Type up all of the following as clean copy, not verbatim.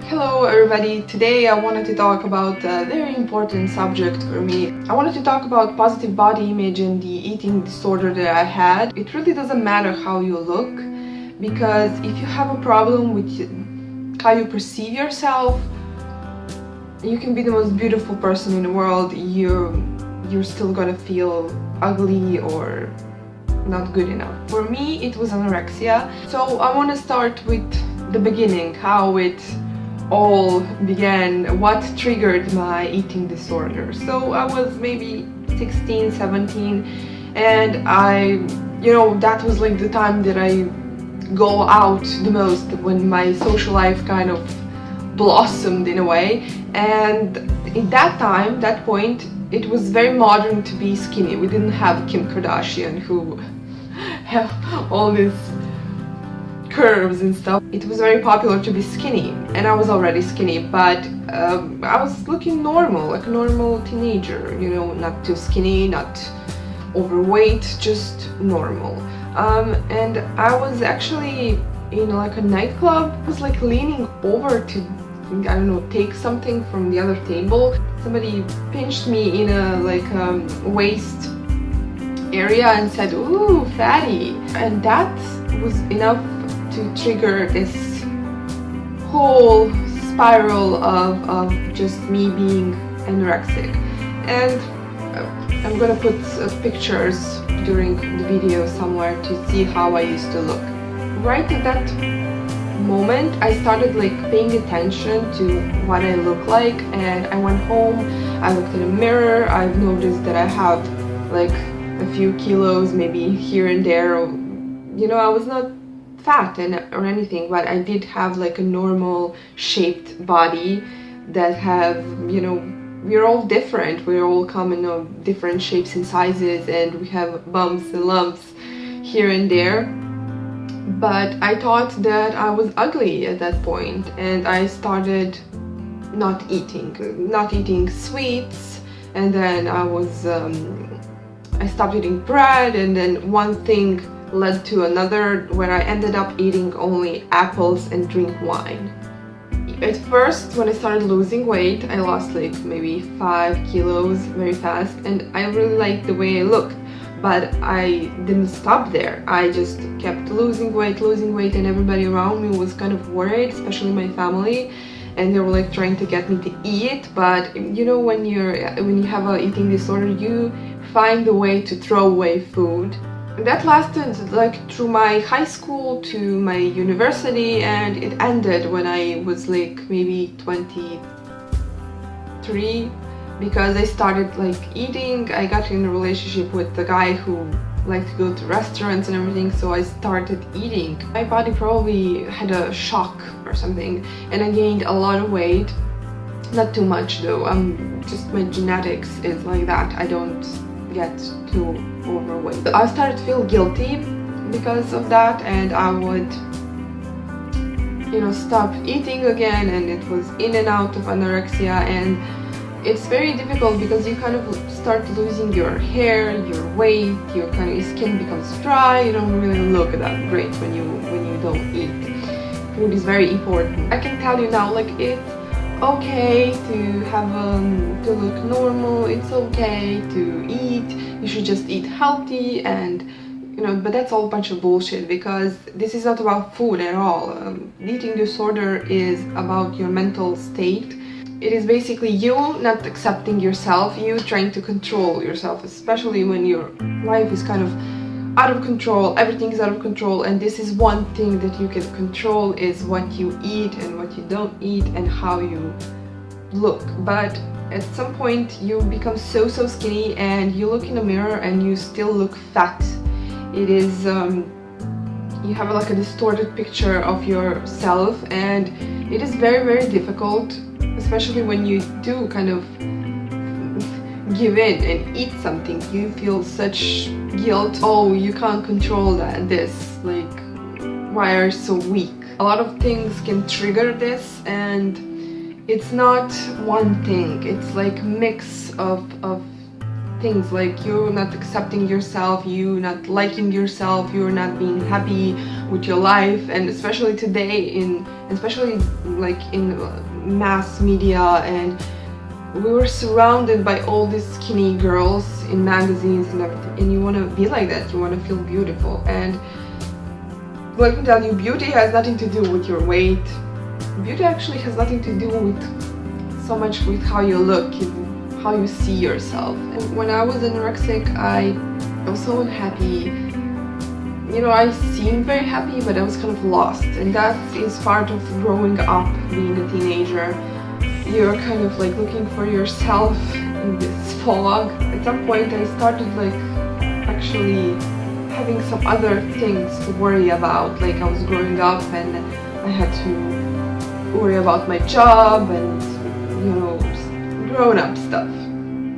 Hello everybody, today I wanted to talk about a very important subject for me. I wanted to talk about positive body image and the eating disorder that I had. It really doesn't matter how you look, because if you have a problem with how you perceive yourself, you can be the most beautiful person in the world, you're still gonna feel ugly or not good enough. For me, it was anorexia. So I want to start with the beginning, how it all began, what triggered my eating disorder. So I was maybe 16, 17, and that was like the time that I go out the most, when my social life kind of blossomed in a way. And at that point, it was very modern to be skinny. We didn't have Kim Kardashian, who have all these curves and stuff. It was very popular to be skinny, and I was already skinny, but I was looking normal, like a normal teenager, not too skinny, not overweight, just normal. And I was actually in like a nightclub. I was like leaning over to, I don't know, take something from the other table. Somebody pinched me in a waist area and said, "Ooh, fatty," and that was enough to trigger this whole spiral of just me being anorexic. And I'm gonna put pictures during the video somewhere to see how I used to look. Right at that moment, I started paying attention to what I look like, and I went home, I looked in a mirror, I've noticed that I have a few kilos maybe here and there. I was not fat or anything, but I did have a normal shaped body that have, we're all different, we all come in different shapes and sizes, and we have bumps and lumps here and there. But I thought that I was ugly at that point, and I started not eating sweets, and then I stopped eating bread, and then one thing led to another, where I ended up eating only apples and drink wine. At first, when I started losing weight, I lost maybe 5 kilos very fast, and I really liked the way I looked. But I didn't stop there. I just kept losing weight, and everybody around me was kind of worried, especially my family, and they were trying to get me to eat. But when you have an eating disorder, you find a way to throw away food. That lasted through my high school to my university, and it ended when I was maybe 23, because I started eating. I got in a relationship with the guy who liked to go to restaurants and everything, so I started eating. My body probably had a shock or something, and I gained a lot of weight. Not too much though, just my genetics is like that. I don't get too overweight. I started to feel guilty because of that, and I would stop eating again, and it was in and out of anorexia. And it's very difficult because you kind of start losing your hair, your weight, your skin becomes dry. You don't really look that great when you don't eat. Food is very important. I can tell you now, it's okay to have to look normal, it's okay to eat, you should just eat healthy, and but that's all a bunch of bullshit, because this is not about food at all. Eating disorder is about your mental state. It is basically you not accepting yourself, you trying to control yourself, especially when your life is kind of out of control, everything is out of control. And this is one thing that you can control, is what you eat and what you don't eat, and how you look. But at some point you become so skinny, and you look in the mirror and you still look fat. It is you have a distorted picture of yourself, and it is very difficult, especially when you do kind of give in and eat something. You feel such guilt. Oh, you can't control this, why are you so weak? A lot of things can trigger this, and it's not one thing, it's mix of things, like you're not accepting yourself, you're not liking yourself, you're not being happy with your life. And especially today, especially like in mass media, and we were surrounded by all these skinny girls in magazines and everything, and you want to be like that, you want to feel beautiful. And let me tell you, beauty has nothing to do with your weight. Beauty actually has nothing to do with so much with how you look, how you see yourself. And when I was anorexic, I was so unhappy. You know, I seemed very happy, but I was kind of lost. And that is part of growing up, being a teenager. You're kind of like looking for yourself in this fog. At some point I started like actually having some other things to worry about. Like I was growing up and I had to worry about my job and, you know, grown-up stuff.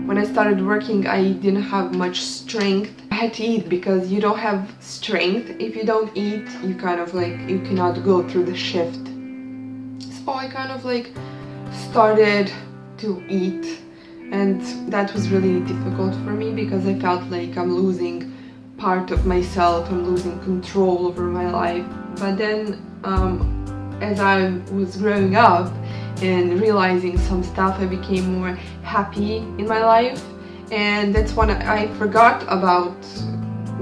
When I started working, I didn't have much strength. I had to eat, because you don't have strength if you don't eat. You kind of like, you cannot go through the shift. So I kind of like started to eat, and that was really difficult for me because I felt like I'm losing part of myself, I'm losing control over my life. But then as I was growing up and realizing some stuff, I became more happy in my life. And that's when I forgot about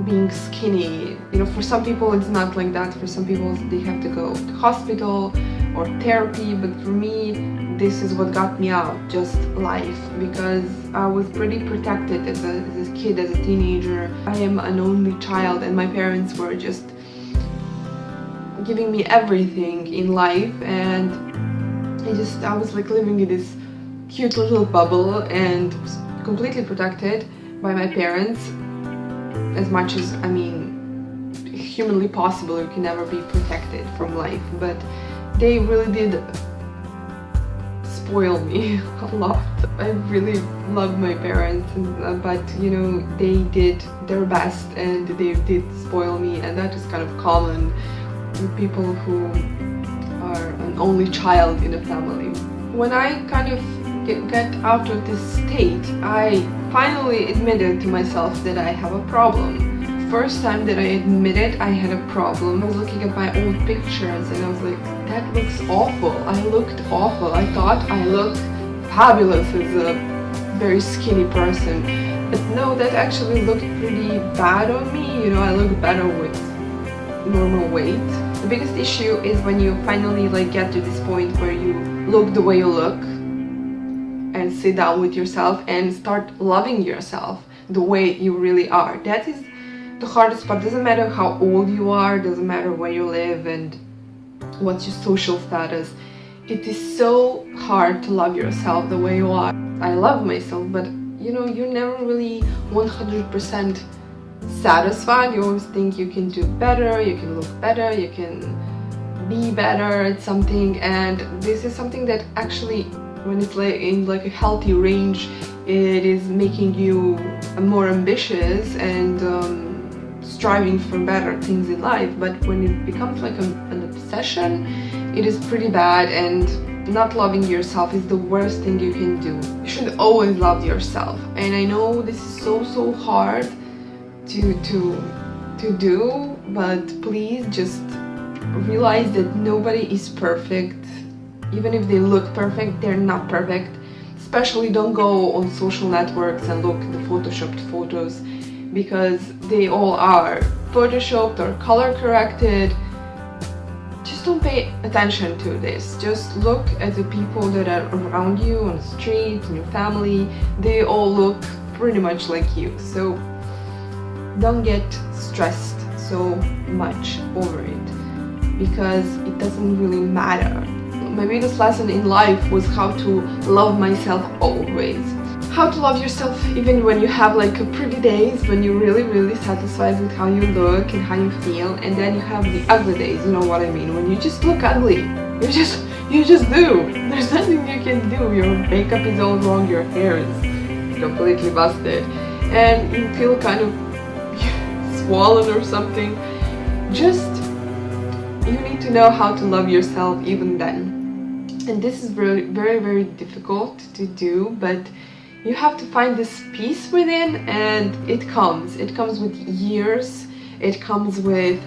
being skinny. You know, for some people it's not like that. For some people they have to go to hospital or therapy, but for me this is what got me out, just life, because I was pretty protected as a kid, as a teenager. I am an only child and my parents were just giving me everything in life, and I was like living in this cute little bubble and was completely protected by my parents as much as, I mean, humanly possible. You can never be protected from life, but they really did spoil me a lot. I really love my parents, but you know, they did their best and they did spoil me, and that is kind of common with people who are an only child in a family. When I kind of get out of this state, I finally admitted to myself that I have a problem. First time that I admitted I had a problem, I was looking at my old pictures and I was like, that looks awful. I looked awful. I thought I looked fabulous as a very skinny person. But no, that actually looked pretty bad on me. You know, I look better with normal weight. The biggest issue is when you finally like get to this point where you look the way you look and sit down with yourself and start loving yourself the way you really are. That is the hardest part. Doesn't matter how old you are, doesn't matter where you live and what's your social status. It is so hard to love yourself the way you are. I love myself, but you know, you're never really 100% satisfied. You always think you can do better, you can look better, you can be better at something, and this is something that actually, when it's like in like a healthy range, it is making you more ambitious and striving for better things in life. But when it becomes like an obsession, it is pretty bad, and not loving yourself is the worst thing you can do. You should always love yourself, and I know this is so hard to do, but please just realize that nobody is perfect. Even if they look perfect, they're not perfect. Especially don't go on social networks and look at the photoshopped photos, because they all are photoshopped or color corrected. Just don't pay attention to this. Just look at the people that are around you on the street, in your family. They all look pretty much like you. So don't get stressed so much over it, because it doesn't really matter. My biggest lesson in life was how to love myself always. How to love yourself even when you have like a pretty days, when you're really satisfied with how you look and how you feel, and then you have the ugly days, you know what I mean, when you just look ugly. You just do. There's nothing you can do. Your makeup is all wrong, your hair is completely busted, and you feel kind of swollen or something. Just, you need to know how to love yourself even then. And this is very difficult to do, but You have to find this peace within, and it comes with years. It comes with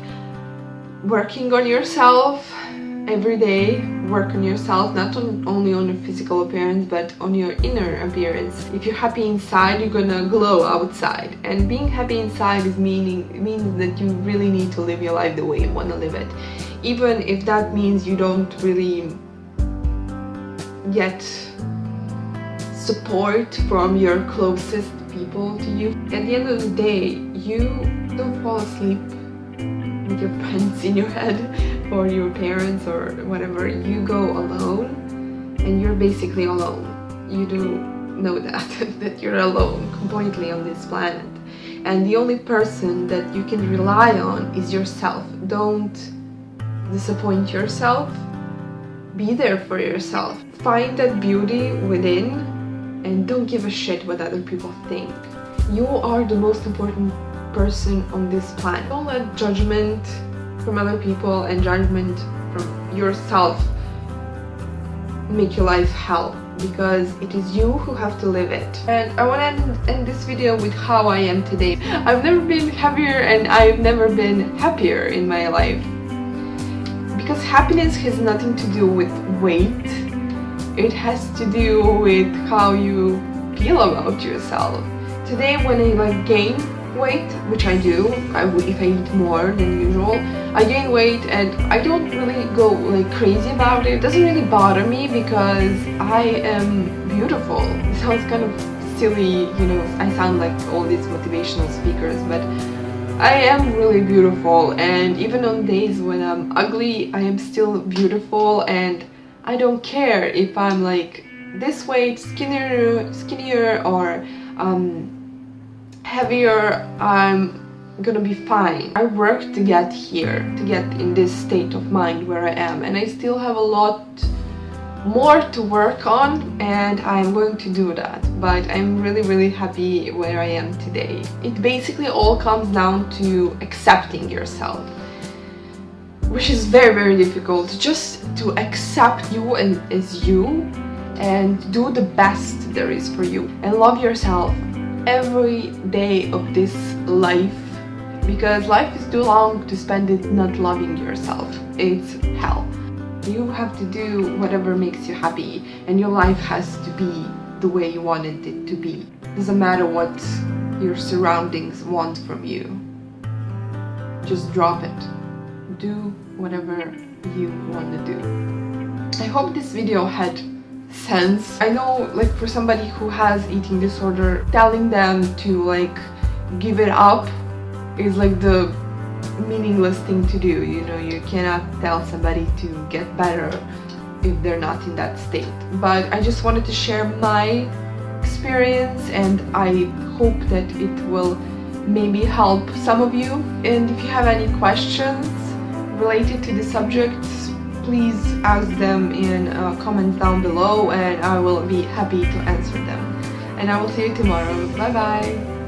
working on yourself every day. Work on yourself, not only on your physical appearance, but on your inner appearance. If you're happy inside, you're gonna glow outside, and being happy inside means that you really need to live your life the way you want to live it, even if that means you don't really get support from your closest people to you. At the end of the day, you don't fall asleep with your friends in your head or your parents or whatever. You go alone, and you're basically alone. You do know that that you're alone completely on this planet, and the only person that you can rely on is yourself. Don't disappoint yourself. Be there for yourself. Find that beauty within, and don't give a shit what other people think. You are the most important person on this planet. Don't let judgment from other people and judgment from yourself make your life hell, because it is you who have to live it. And I want to end this video with how I am today. I've never been happier, and I've never been happier in my life, because happiness has nothing to do with weight. It has to do with how you feel about yourself. Today, when I gain weight, which I do, if I eat more than usual, I gain weight, and I don't really go crazy about it. It doesn't really bother me, because I am beautiful. It sounds kind of silly, I sound like all these motivational speakers, but I am really beautiful, and even on days when I'm ugly, I am still beautiful, and I don't care if I'm this weight, skinnier or heavier. I'm gonna be fine. I worked to get here, to get in this state of mind where I am, and I still have a lot more to work on, and I'm going to do that. But I'm really happy where I am today. It basically all comes down to accepting yourself, which is very difficult. Just to accept you as you, and do the best there is for you, and love yourself every day of this life, because life is too long to spend it not loving yourself. It's hell. You have to do whatever makes you happy, and your life has to be the way you wanted it to be. Doesn't matter what your surroundings want from you. Just drop it. Do whatever you want to do. I hope this video had sense. I know, for somebody who has eating disorder, telling them to give it up is the meaningless thing to do. You cannot tell somebody to get better if they're not in that state. But I just wanted to share my experience, and I hope that it will maybe help some of you. And if you have any questions related to the subject, please ask them in comments down below, and I will be happy to answer them. And I will see you tomorrow. Bye bye!